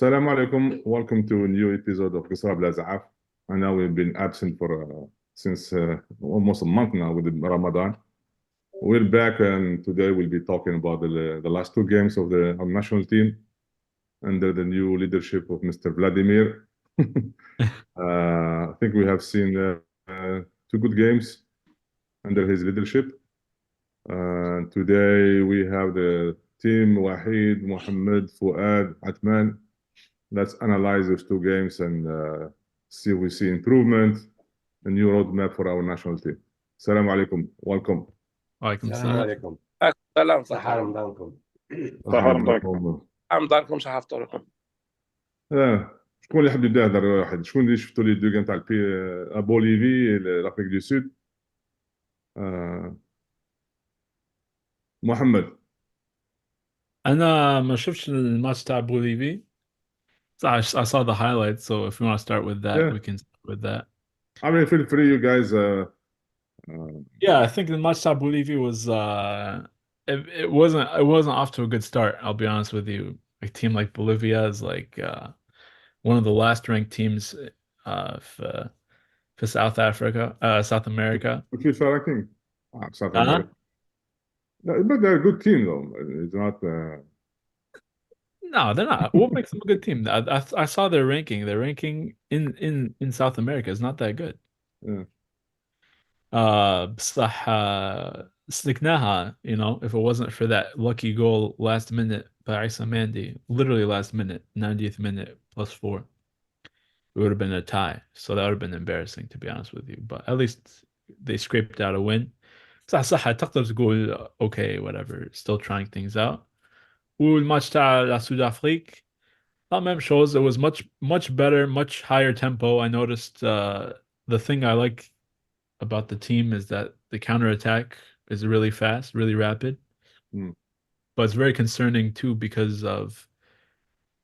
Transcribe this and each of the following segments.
Assalamu alaikum. Welcome to a new episode of Z3af. I know we've been absent for since almost a month now with Ramadan. We're back, and today we'll be talking about the last two games of the our national team under the new leadership of Mr. Vladimir. I think we have seen two good games under his leadership. Today we have the team Wahid, Mohammed, Fuad, Atman. Let's analyze those two games and see if we see improvement, a new roadmap for our national team. Assalamu alaikum. Welcome. وعليكم السلام السلام. عليكم. السلام صحة صحة رمضانكم. صحة رمضانكم. رمضانكم صحة فطوركم. شكون اللي يحب يبدا هذا واحد؟ شكون اللي شفتوا لي دو جيم تاع بوليفي لافريك دو سود؟ محمد. أنا ما شفتش الماتش تاع بوليفي. So I saw the highlights, so if we want to start with that, Yeah. we can start with that. I mean, feel free, you guys. Yeah, I think the match tau Bolivia was it wasn't off to a good start, I'll be honest with you. A team like Bolivia is like one of the last ranked teams for South America. FIFA ranking. South Uh-huh. America. No, but they're a good team, though. It's not. No, they're not. What makes them a good team? I saw their ranking. Their ranking in South America is not that good. Yeah. بصح سلكناها, you know, if it wasn't for that lucky goal last minute by Isa Mandi, literally last minute, 90th minute +4, it would have been a tie. So that would have been embarrassing, to be honest with you. But at least they scraped out a win. صح تقدر تقول okay, whatever, still trying things out. والماتش تاع لا سود افريك not même chose. It was much better, much higher tempo. I noticed the thing I like about the team is that the counterattack is really fast, really rapid. But it's very concerning too because of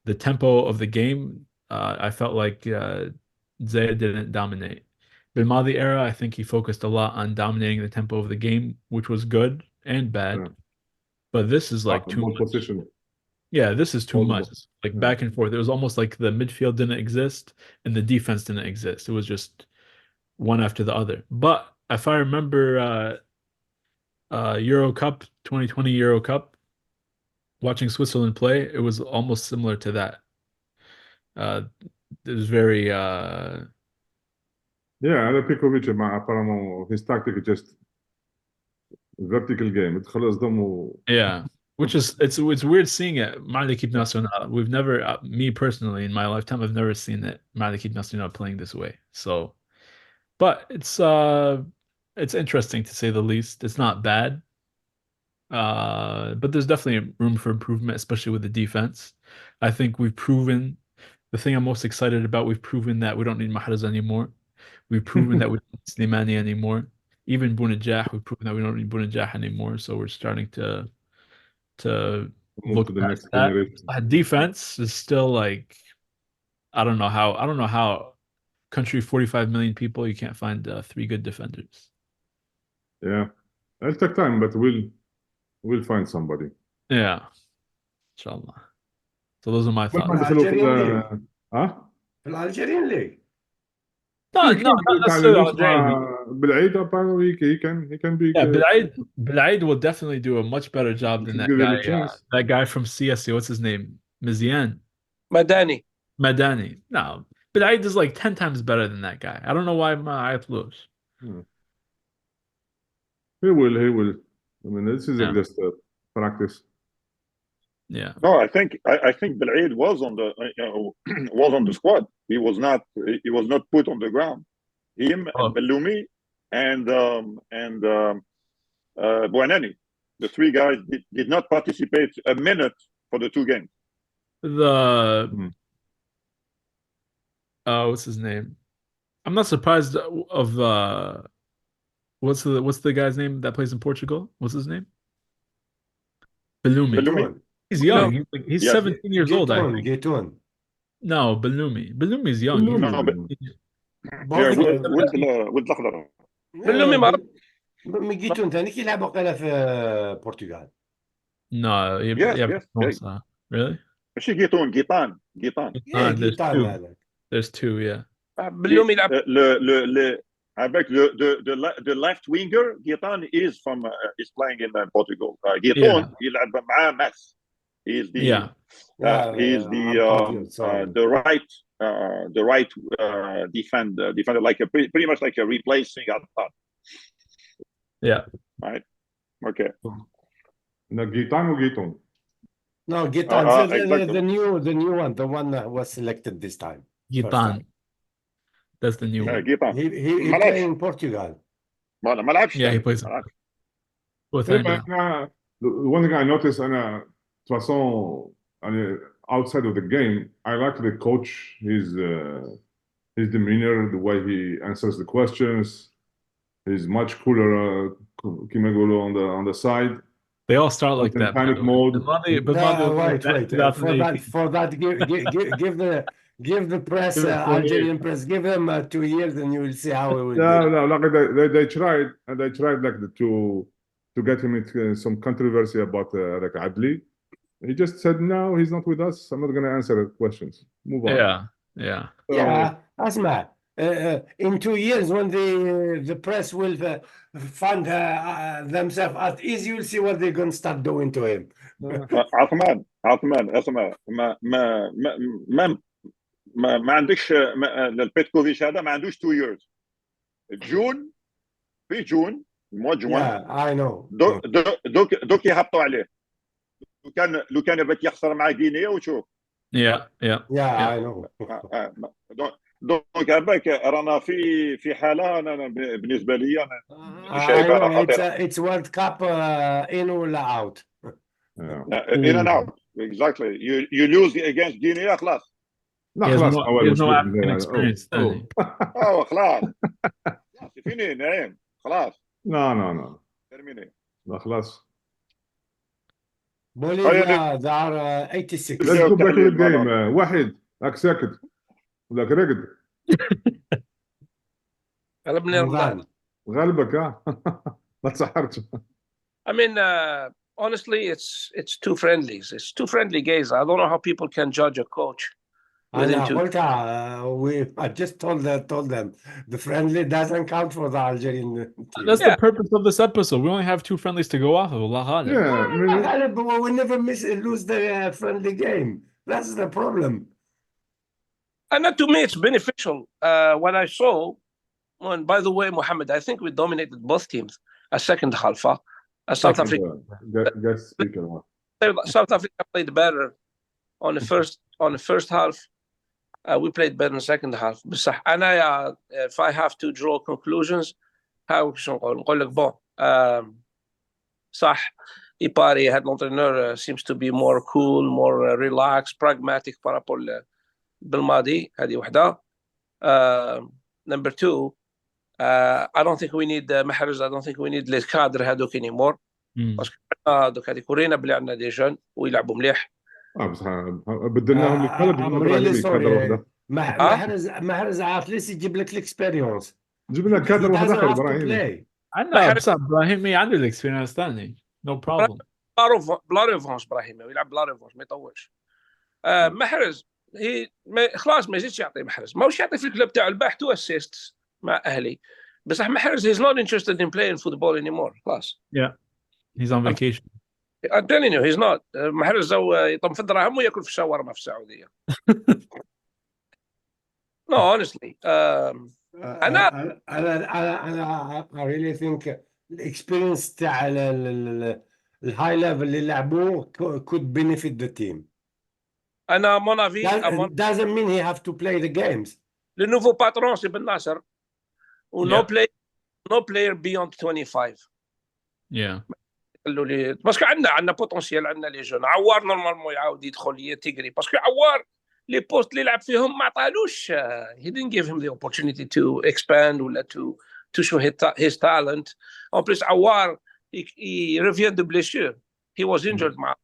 the tempo of the game. I felt like Zaya didn't dominate. Bilmadi era, I think he focused a lot on dominating the tempo of the game, which was good and bad. Yeah. But this is like too much. Position. Yeah, this is too much. Like Yeah. back and forth. It was almost like the midfield didn't exist and the defense didn't exist. It was just one after the other. But if I remember Euro Cup, 2020 Euro Cup, watching Switzerland play, it was almost similar to that. It was very Yeah, and Pikovic, apparemment, his tactic is just vertical game. يدخل قصدهم yeah, which is it's weird seeing it مع l'équipe nationale. We've never me personally in my lifetime I've never seen it مع l'équipe nationale playing this way. So but it's interesting to say the least. It's not bad. But there's definitely room for improvement, especially with the defense. I think we've proven the thing I'm most excited about. We've proven that we don't need Mahrez anymore. We've proven that we don't need Slimani anymore. Even Bounedjah, we've proven that we don't need Bounedjah anymore. So we're starting to move look to the past next that. generation. Defense is still like I don't know how country 45 million people you can't find 3 good defenders. Yeah, it'll take time, but we'll find somebody. Yeah, inshallah. So those are my thoughts. في الألجيريان ليج. No, not necessarily Algerian. بالعيد apparently he can be. Yeah, Belaid will definitely do a much better job than that give him a guy. chance. That guy from CSC, what's his name? Mizian مداني. No, Belaid is like 10 times better than that guy. I don't know why my eyes lose. He will. I mean, this is just practice. Yeah. No, I think Bel'aid was on the was on the squad. He was not put on the ground. Him and Belloumi and Bouanani, the 3 guys did not participate a minute for the 2 games. What's his name? I'm not surprised of what's the guy's name that plays in Portugal? What's his name? Belloumi. He's young. He's 17 years old, I think. No, Belloumi is young. No, but والأخضر. جيتون ثاني كي لعبوا قيله في البرتغال. No, yes. Really? ماشي جيتون جيطان Ah, there's Gitan two. هذاك. There's two, yeah. بلومي يلعب avec the left winger Gitan is playing in Portugal. Giton يلعب مع Max. He's the he's the right defender, like pretty much like a replacing Attar. Yeah. Right. Okay. No, Gitan or Giton? No, Gitan. Exactly. The new one, the one that was selected this time. Gitan. That's the new one. Gitan. He play in Portugal. ما لعبش. Yeah, he plays. One thing I noticed, أنا de toute façon, outside of the game, I like the coach, his demeanor, the way he answers the questions. He's much cooler, كما يقولوا, on the side. They all start like that. Panic mode. Wait. For that, give the press, Algerian press, give them 2 years, and you will see how it will be. No, like they tried like to get him into some controversy about like Adli. He just said, no, he's not with us. I'm not going to answer the questions. Move on. Yeah. Asma. In 2 years, when the press will find themselves at ease, you will see what they're going to start doing to him. عثمان اسمع ما عندكش البيتكوفيتش هذا ما عندوش 2 years. في جون مو جوان. Yeah, I know. دوك يهبطوا عليه. لو كان بغيت يخسر مع غينيا وشوف. Yeah, I know. دونك عباك رانا في حاله انا بالنسبه لي انا I know it's World Cup in or out. In and out. Exactly. You lose against Guinea خلاص. لا He has خلاص no African experience. خلاص. فيني نعيم خلاص. No. ترميني. لا خلاص. Bolivia, they are 86. Let's go back to the game. واحد راك ساكت ولا رقد. غلبني رمضان. غالبك ما تسحرتش. I mean, honestly, it's two friendlies. It's two friendly games. I don't know how people can judge a coach. I just told them the friendly doesn't count for the Algerian team. That's the purpose of this episode. We only have two friendlies to go off of. But we never lose the friendly game. That's the problem. And to me, it's beneficial. When I saw, by the way, Mohammed, I think we dominated both teams. A second half. South Africa. South Africa played better on the first half. We played better in the second half. بصح أنا if I have to draw conclusions, شو نقول لك bon. صح إيباري هاد l'entraîneur seems to be more cool, more relaxed, pragmatic par rapport بالماضي. هذه وحدة. Number 2, I don't think we need محرز. I don't think we need les cadres هذوك anymore. بس دوك هذيك ورينا بلي عندنا دي جون ويلعبوا مليح. بصح بدلناهم للكادر. محرز عارف ليش يجيب لك الاكسبيرينس. جبنا كادر واحد اخر ابراهيمي. عندنا بصح ابراهيمي عنده الاكسبيرينس ثاني. نو بروبلم. بلا ريفونش ابراهيمي ويلعب بلا ريفونش ما يطولش. محرز خلاص ما يزيدش يعطي محرز. ماهوش يعطي في الكلوب تاعو الباح 2 assists مع اهلي. بصح محرز he's not interested in playing football anymore. خلاص. Yeah. He's on vacation. I'm telling you, he's not. محرز يطم في الدراهم وياكل في الشاورما في السعودية. No, honestly. I really think the experience تاع الهاي ليفل اللي لعبوه could benefit the team. أنا mon avis. Doesn't mean he have to play the games. Le nouveau patron c'est Ben Nasser. No player beyond 25. Yeah. قالوا لي باسكو عندنا بوتنسيال عندنا لي جون. عوار نورمالمون يعاود يدخل يتيغري باسكو عوار لي بوست اللي يلعب فيهم ما عطالوش. He didn't give him the opportunity to expand ولا to show his talent. En plus عوار il revient de blessure. He was injured معاه.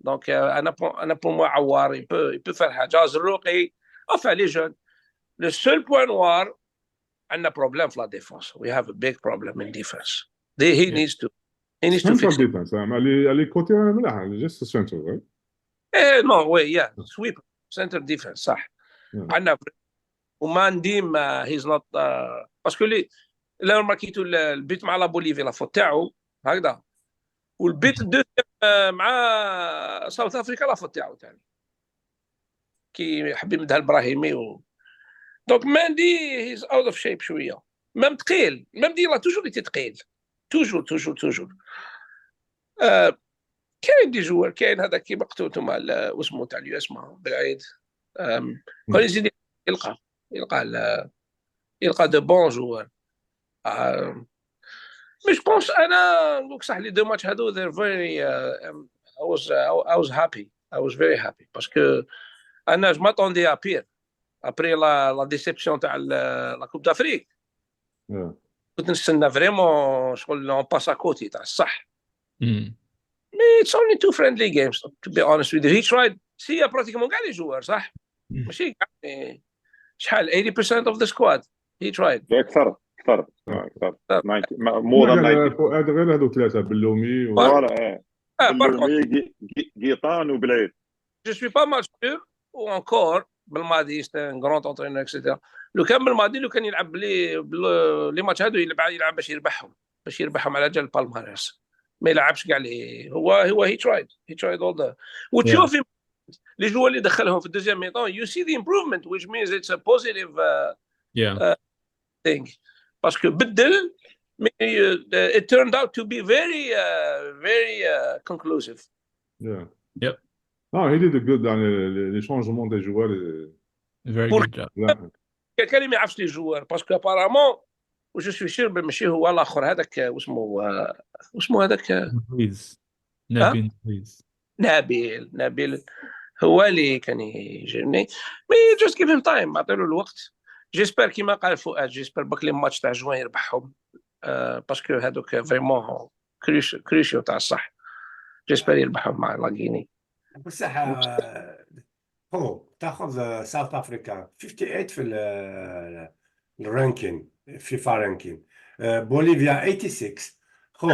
Donc أنا pour moi عوار il peut faire حاجة. زروقي enfin les jeunes. Le seul point noir عندنا problème في la défense. We have a big problem in defense. He needs to fix it. defense. Ali côté ملاح just central, right? ايه نو وي يا سويب سنتر ديفنس صح. Yeah. عندنا وماندي ما هيز نوت باسكو لي لا ماركيتو البيت مع لا بوليفي لا فوت تاعو هكذا، والبيت الدوزيام مع ساوث افريكا لا فوت تاعو ثاني كي حب يمدها الابراهيمي دونك ماندي هيز اوت اوف شيب شويه. مام ثقيل، مام ديلا توجور يتي ثقيل، توجور كاين دي جوار، كاين هذاك كي مقتوتو مع واسمو تاع اليو اس بالعيد كون يزيد يلقى دو بون جوار. مي جو بونس انا دوك صح لي دو ماتش هادو they're very I was happy, I was very happy باسكو انا جو ماتوندي ا بير ابري لا ديسيبسيون تاع لا كوب دافريك. Yeah. كنت نستنى فريمون شغل اون باس كوتي تاع الصح. مي اتس اونلي تو فريندلي جيمز تو بي اونست وذ هي ترايد سي براتيكمون كاع لي جوار صح ماشي كاع شحال 80% of the squad he tried. اكثر more than 90. فؤاد غير هذو ثلاثه بلومي فوالا par contre بلومي قيطان وبلعيد. je suis pas mal sûr ou encore بالماضي c'était un grand entraîneur etc. لو كان بالماضي لو كان يلعب لي ماتش هادو يلعب باش يربحهم على جال بالماريس، ما يلعبش كاع لي هو he tried all the وتشوف لي جوار اللي دخلهم في الدوزيام ميطون you see the improvement which means it's a positive thing باسكو بدل it turned out to be very conclusive. Yeah. Yep. Ah, he did a good يعني les changements des joueurs. Very Pour- good job. Yeah. كان ما يعرفش لي جوار باسكو ابارامون وجو سوي سير ماشي هو الاخر هذاك واسمه هذاك Please. Nabin, please. نبيل هو اللي كان يجيني مي جوست جيف هيم تايم عطيله الوقت. جيسبر كيما قال فؤاد جيسبر باك لي ماتش تاع جوان يربحهم باسكو هذوك فريمون كريشيو تاع الصح. جيسبر يربحهم مع لاغيني. بصح هو تاخذ ساوث افريكا 58 في الرانكين فيفا رانكين، بوليفيا 86 خو No.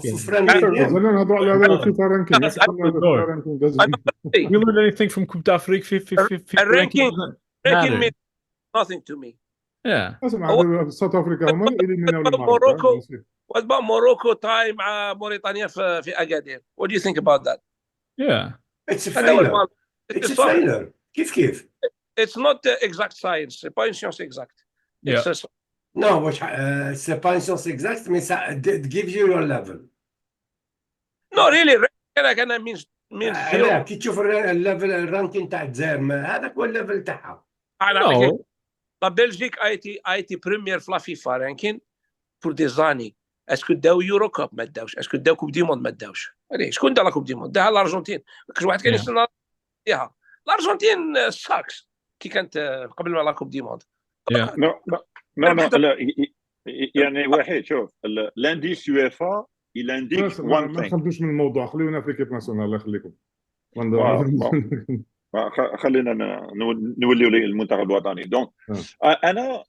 في فريندلي جيم. زين نهضروا على هذا فيفا رانكينغ That's out the door. We learn anything from Coupe d'Afrique. ranking matter. means nothing to me. Yeah. اسمع ساوث افريكا هما اللي اليميناو موروكو what about Morocco تاي مع موريتانيا في اكادير. What do you think about that? Yeah. اتس هذا هو فيلر المال. اتس فيلر كيف It's not exact science. C'est pas une science exacte. Yeah. It's a نو واش سي با ان سيونس اكزاكت مي it gives you your level. no really انا means لا كي تشوف الليفل الرانكين تاع الجزائر هذاك هو الليفل تاعها. No. لا بلجيك ايتي بريمير في لا فيفا رانكين بور دي زاني. اسكو داو يورو كوب ما داوش، اسكو داو كوب دي موند ما داوش. شكون دا لا كوب دي موند؟ داها الارجنتين. كاش واحد كان يستنى فيها الارجنتين ساكس كي كانت قبل ما لا كوب دي موند. Yeah. لا يعني واحد شوف الانديس يو اف ا يلانديك ما وان ثينج. نخرجوش من الموضوع، خلينا في ليكيب ناسيونال الله يخليكم. خلينا نوليو المنتخب الوطني. دونك انا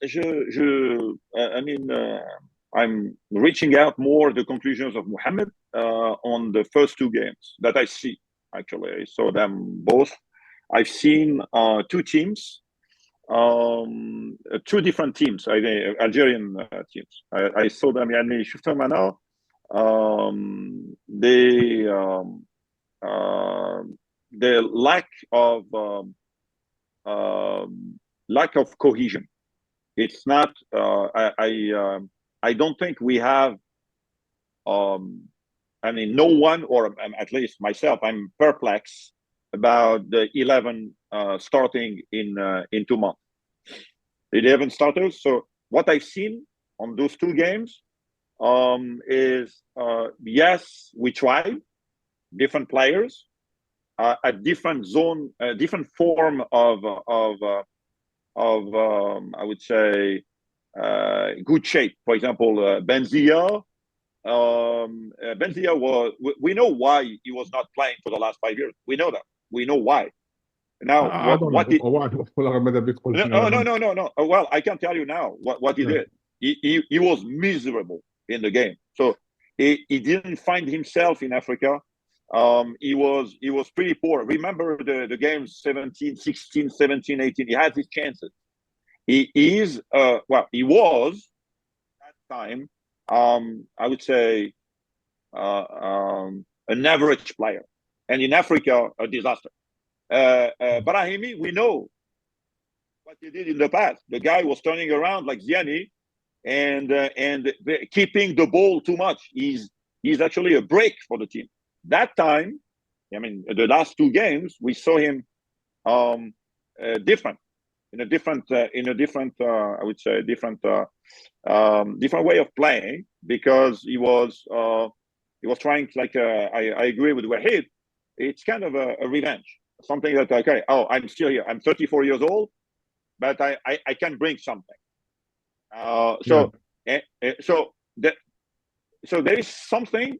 I mean I'm reaching out more the conclusions of Mohamed on the first two games that I see. Actually, I saw them both. I've seen two teams, two different teams, Algerian teams. I saw them. يعني شفتهم أنا. The lack of cohesion. It's not. I don't think we have. I mean, no one, or at least myself, I'm perplexed about the 11 starting in 2 months. 11 starters. So what I've seen on those two games is yes, we tried different players, a different zone, a different form of I would say good shape. For example, Benzia. Benzia was. We know why he was not playing for the last 5 years. We know that. We know why. Now, what did? No. Well, I can tell you now what he did. He was miserable in the game. So he didn't find himself in Africa. he was pretty poor. Remember the games 17, 16, 17, 18. He had his chances. He was at that time, I would say, an average player, and in Africa, a disaster. Brahimi, we know what he did in the past. The guy was turning around like Ziani, and keeping the ball too much. He's actually a break for the team. That time, I mean, the last two games, we saw him different, in a different, I would say, different way of playing, because he was trying to, like, I agree with Wahid. It's kind of a revenge, something that, okay, oh, I'm still here. I'm 34 years old, but I can bring something. So there is something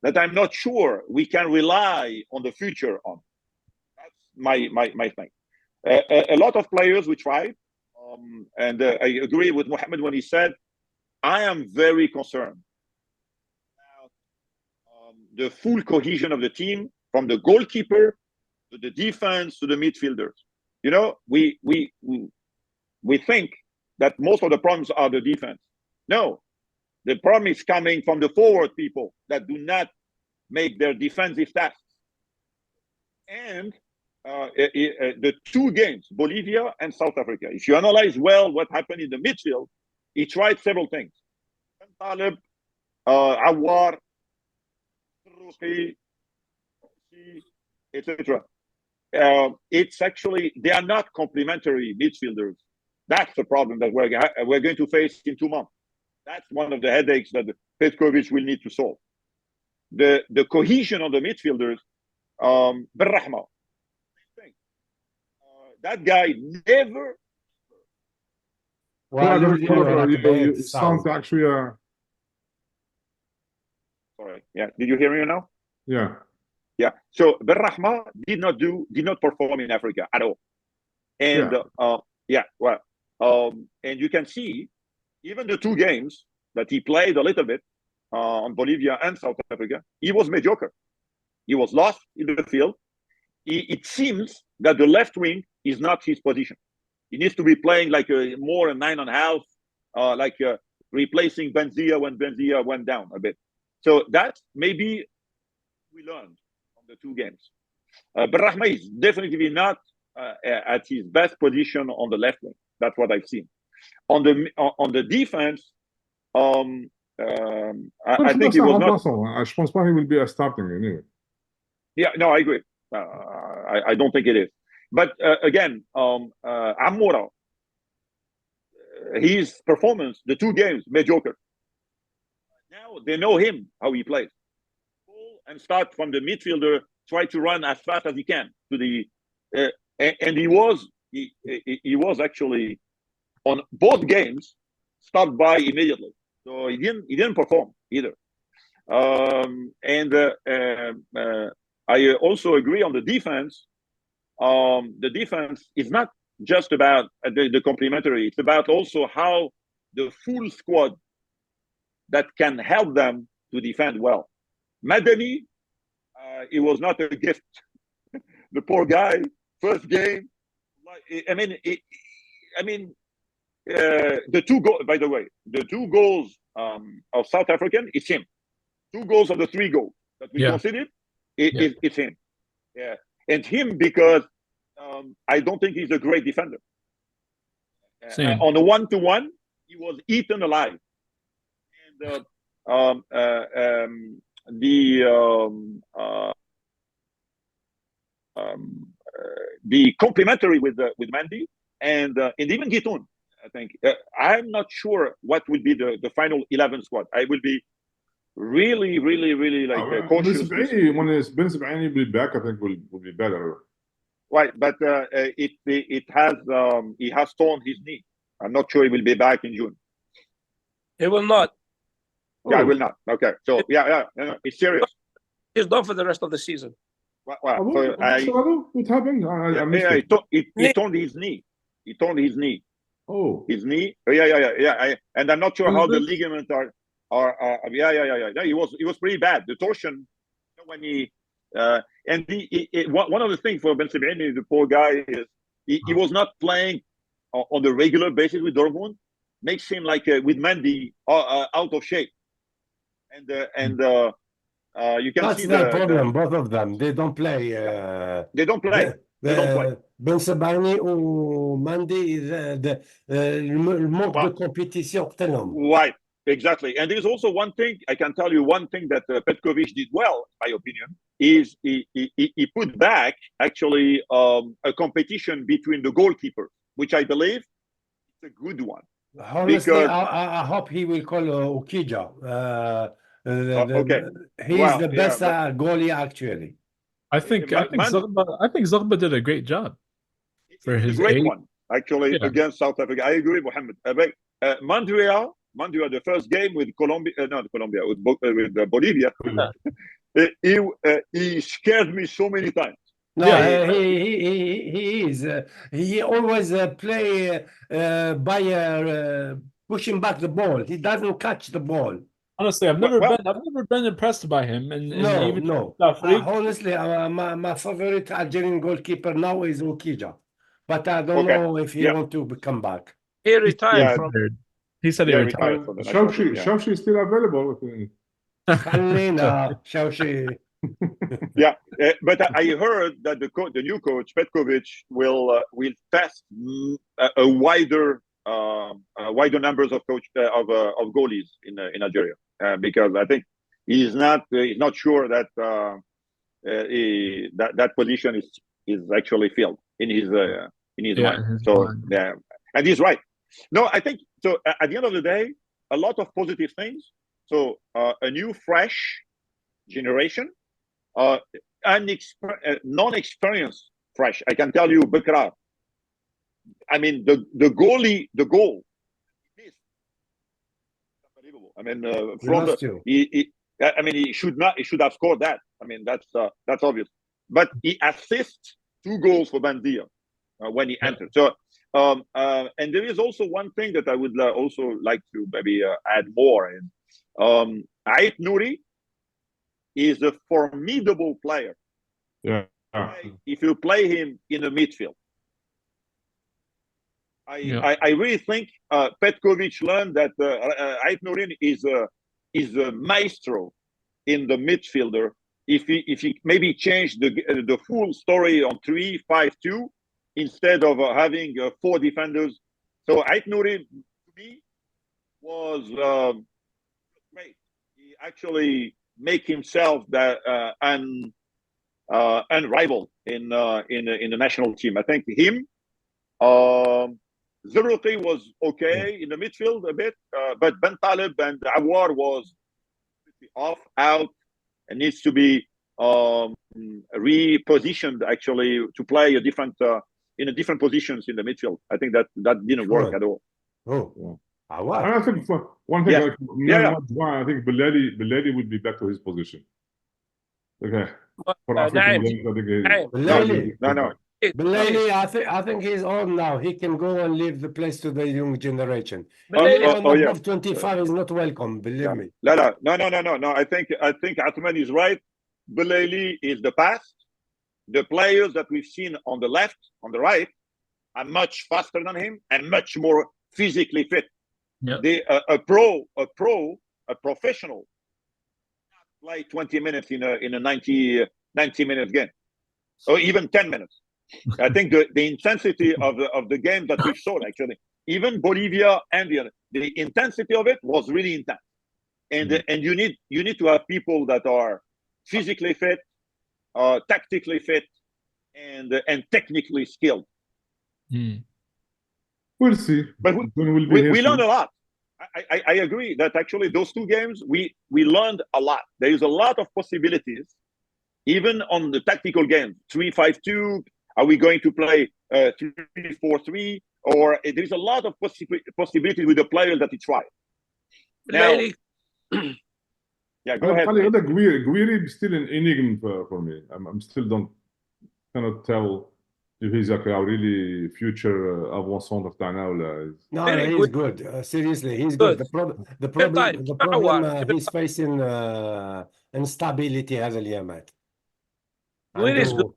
that I'm not sure we can rely on the future on. That's my thing. A lot of players we tried, and I agree with Mohammed when he said, I am very concerned about the full cohesion of the team, from the goalkeeper to the defense to the midfielders. You know, we think that most of the problems are the defense. No, the problem is coming from the forward people that do not make their defensive tasks. And the two games, Bolivia and South Africa, if you analyze well what happened in the midfield, he tried several things. Talib, Awar, etc. It's actually, they are not complementary midfielders. That's the problem that we're going to face in 2 months. That's one of the headaches that Petkovic will need to solve. The cohesion of the midfielders, Berrahma, that guy never. Well, you sound actually. Sorry. Yeah. Did you hear me now? Yeah. Yeah. So Berrahma did not perform in Africa at all. And and you can see even the two games that he played a little bit on Bolivia and South Africa, he was mediocre. He was lost in the field. It seems that the left wing is not his position. He needs to be playing like more a 9.5, replacing Benzia when Benzia went down a bit. So that maybe we learned from the two games. Berrahma is definitely not at his best position on the left wing. That's what I've seen. On the defense, I think he was not. Je pense pas he will be a starting anyway. Yeah, no, I agree. I don't think it is. But again, Amoura, his performance, the two games, mediocre. Now they know him, how he plays. And start from the midfielder, try to run as fast as he can to the, and he was actually on both games stopped by immediately. So he didn't perform either. I also agree on the defense. The defense is not just about the complementary. It's about also how the full squad that can help them to defend well. Madani, it was not a gift. The poor guy, first game. The two goals. By the way, the two goals of South African, it's him. 2 goals of the 3 goals that we considered, it's him. Yeah, and him because I don't think he's a great defender. On the 1-to-1, he was eaten alive. And the complementary with Mendy and even Gitoun, I think. I'm not sure what will be the final 11 squad. I will be really cautious. When it's Ben Sebaini will be back, I think will be better. Right, but he has torn his knee. I'm not sure he will be back in June. He will not. Yeah, I will not. Okay, so it's serious. He's done for the rest of the season. What happened? He torn his knee. He torn his knee. Oh, his knee. Yeah. And I'm not sure how the ligaments are. Yeah. He was pretty bad. The torsion when he And one of the things for Ben Sebaini, the poor guy, is he was not playing on the regular basis with Dortmund. Makes him like with Mendy out of shape. And you can That's see the problem. Both of them, they don't play. They don't play. They don't play. Ben Sebaini ou Mendy, الموق de compétition قتلهم. Right, exactly. And there's also one thing, I can tell you one thing that Petkovic did well, in my opinion, is he put back actually a competition between the goalkeepers, which I believe is a good one. Honestly, Because- I hope he will call Ukija. Okay. He's Well, the best yeah, goalie actually. I think Zogba did a great job for It's his a great age. one, actually, Yeah. against South Africa. I agree, Mohammed. Mandrea, the first game with Colombia, not Colombia, with Bolivia, he scared me so many times. No, Yeah. he is. He always play by pushing back the ball. He doesn't catch the ball. Honestly, I've never been impressed by him, and even No. South Africa. Honestly, my favorite Algerian goalkeeper now is Ukija, but I don't Okay. know if he Yeah. want to come back. He retired Yeah. from. He said he Yeah, retired. retired from the national team, yeah. Shawshi is still available. خلينا شوشي. Yeah, but I heard that the new coach Petkovic will test a wider numbers of goalies in Algeria because I think he's not sure that that position is actually filled in his mind. in his So mind. yeah, and he's right. No, I think so. At the end of the day, a lot of positive things. So a new, fresh generation. Non-experienced fresh. I can tell you, Bekra. I mean, the goal. Is unbelievable. I mean, he should not. He should have scored that. I mean, that's obvious. But he assists 2 goals for Bandia when he entered. So, and there is also one thing that I would also like to maybe add more. And Ait Nouri is a formidable player. Yeah. If you play him in the midfield, I really think Petkovic learned that Ait Nouri is a maestro in the midfielder. If he maybe changed the full story on 3-5-2 instead of having 4 defenders. So Ait Nouri to me was great. He actually make himself that unrivaled in the national team. I think him, Z3af was okay in the midfield a bit, but Ben Taleb and Awar was out and needs to be repositioned actually to play in different positions in the midfield. I think that didn't work at all. Oh. And I think for one thing, Yeah. I think Belali would be back to his position. Okay. For African games, I think No. Belali, I think he's on now. He can go and leave the place to the young generation. Belali- Anyone above 25 is not welcome, believe me. No. I think Atman is right. Belali is the past. The players that we've seen on the left, on the right, are much faster than him and much more physically fit. Yep. A professional, play 20 minutes in a 90 minute game, or even 10 minutes. I think the intensity of the game that we saw, actually, even Bolivia and the intensity of it was really intense. And you need to have people that are physically fit, tactically fit, and technically skilled. We'll see. But we learned a lot. I agree that actually those 2 games we learned a lot. There is a lot of possibilities, even on the tactical game. 3-5-2. Are we going to play 3-4-3? Or there is a lot of possibilities with the players that he tried. Now, yeah, go ahead. Guiri is still an enigma for me. I'm still cannot tell if he's like a really future avant-centre of Tanaula. No, Very he's good. Seriously, he's good. The problem he's facing instability هذا اليومات. Where is good?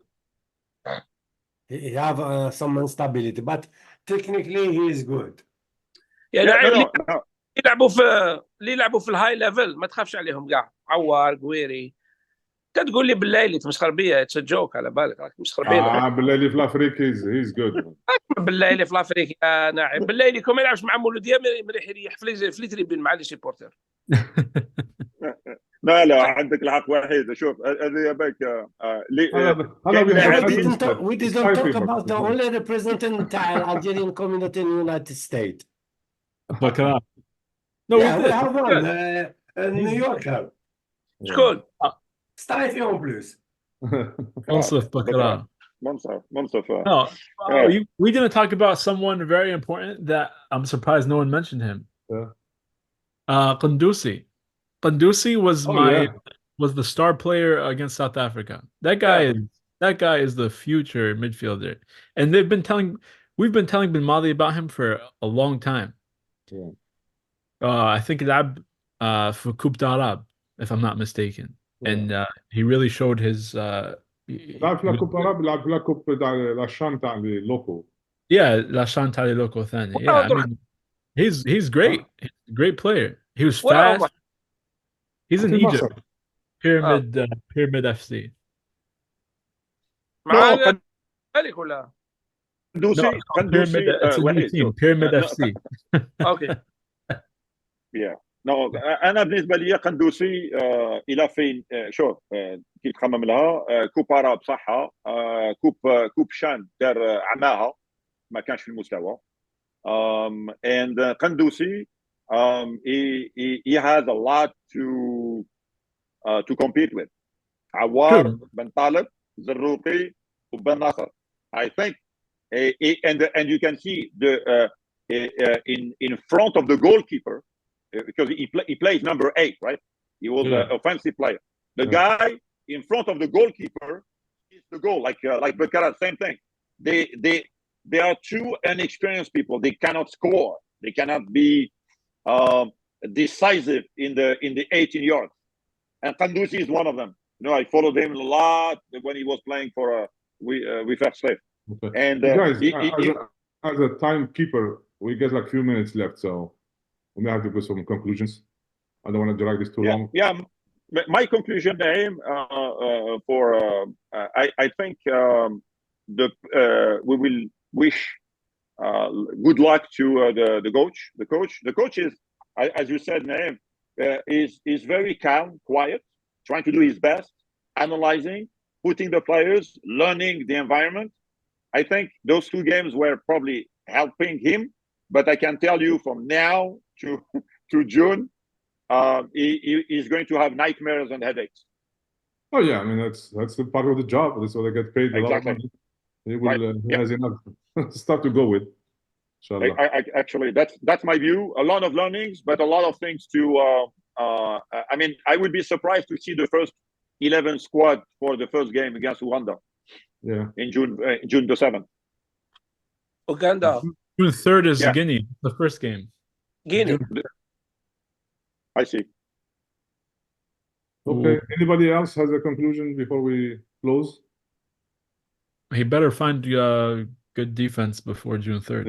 He have some instability, but technically he is good. يعني Yeah, no, اللي يلعبوا في الهاي ليفل ما تخافش عليهم كاع. عوار قويري كتقول لي بالليلي تمسخر بيا. اتس جوك على بالك راك تمسخر بينا. بالليلي في الافريق he's good. بالليلي في الافريقي يا ناعم. بالليلي كون ما يلعبش مع مولوديه مريح يريح في التريبين مع لي سيبورتر. لا عندك الحق وحيد. شوف هذه باك We didn't talk about the only representative تاع Algerian community in the United States. Baccarat. No, Yeah, we we did. have one New Yorker. شكون؟ ستاي فيهم بلوس. Munsif Baccarat. منصف. No, we didn't talk about someone very important that I'm surprised no one mentioned him. Yeah. Qandusi. Qandusi was yeah. was the star player against South Africa. That guy is the future midfielder. And we've been telling Bin Mali about him for a long time. Yeah. I think لعب for Coupe d'Arab, if I'm not mistaken. Yeah. And he really showed his لعب في الكوب عرب لعب في الكوب تاع لاشان تاع اللوكو. Yeah, لاشان تاع لوكو ثاني. Yeah, I mean he's great. He's a great player. He was fast. He's in Egypt. Pyramid FC. معاه ذلك ولا؟ قندوسي it's a new team. Pyramid FC. اوكي. نو انا بالنسبه لي قندوسي الى فين شوف كي تخمم لها كوب عرب صحه كوب شان دار عماها ما كانش في المستوى and قندوسي he has a lot to compete with. عوار بن طالب زروقي وبن ناصر. I think and you can see in front of the goalkeeper because he plays number 8, right? He was an offensive player. The guy in front of the goalkeeper is the goal, like Baccarat, same thing. They are two inexperienced people. They cannot score. They cannot be decisive in the 18 yards. And Qandousi is one of them. You know, I followed him a lot when he was playing for with Z3af. Okay. And guys, as a timekeeper, we get like few minutes left, so we may have to go some conclusions. I don't want to drag this too long. Yeah, my conclusion, Naeem, I think we will wish good luck to the coach. The coach is, as you said, Naeem, is very calm, quiet, trying to do his best, analyzing, putting the players, learning the environment. I think those 2 games were probably helping him, but I can tell you from now to June, he's going to have nightmares and headaches. Oh yeah, I mean that's the part of the job. That's what they get paid. Exactly. A lot of money. He has enough stuff to go with. Actually, that's my view. A lot of learnings, but a lot of things to. I mean, I would be surprised to see the first 11 squad for the first game against Rwanda. Yeah. In June the 7th. Uganda. June 3rd is Guinea, the first game. Guinea. I see. Okay. Anybody else has a conclusion before we close? He better find good defense before June 3rd.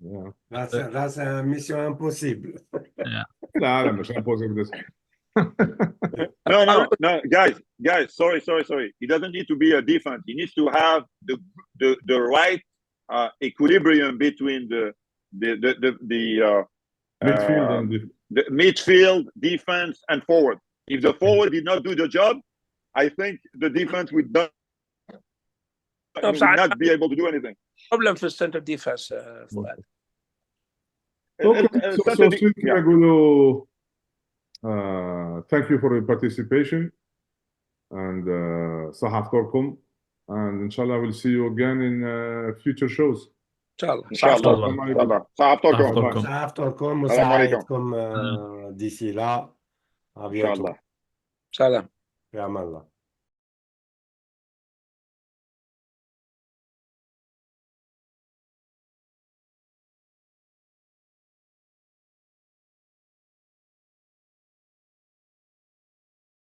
Yeah. That's a mission impossible. Yeah. لا مش impossible this. No, guys. Sorry. He doesn't need to be a defense. He needs to have the right equilibrium between the midfield and the midfield, defense, and forward. If the forward did not do the job, I think the defense would not be able to do anything. Problem في center defense فؤاد. Thank you for your participation and صحفتكم and inshallah we'll see you again in future shows. إن شاء الله. صحفتكم وسعادتكم ديسي لا. إن شاء الله. سلام. في أمان الله.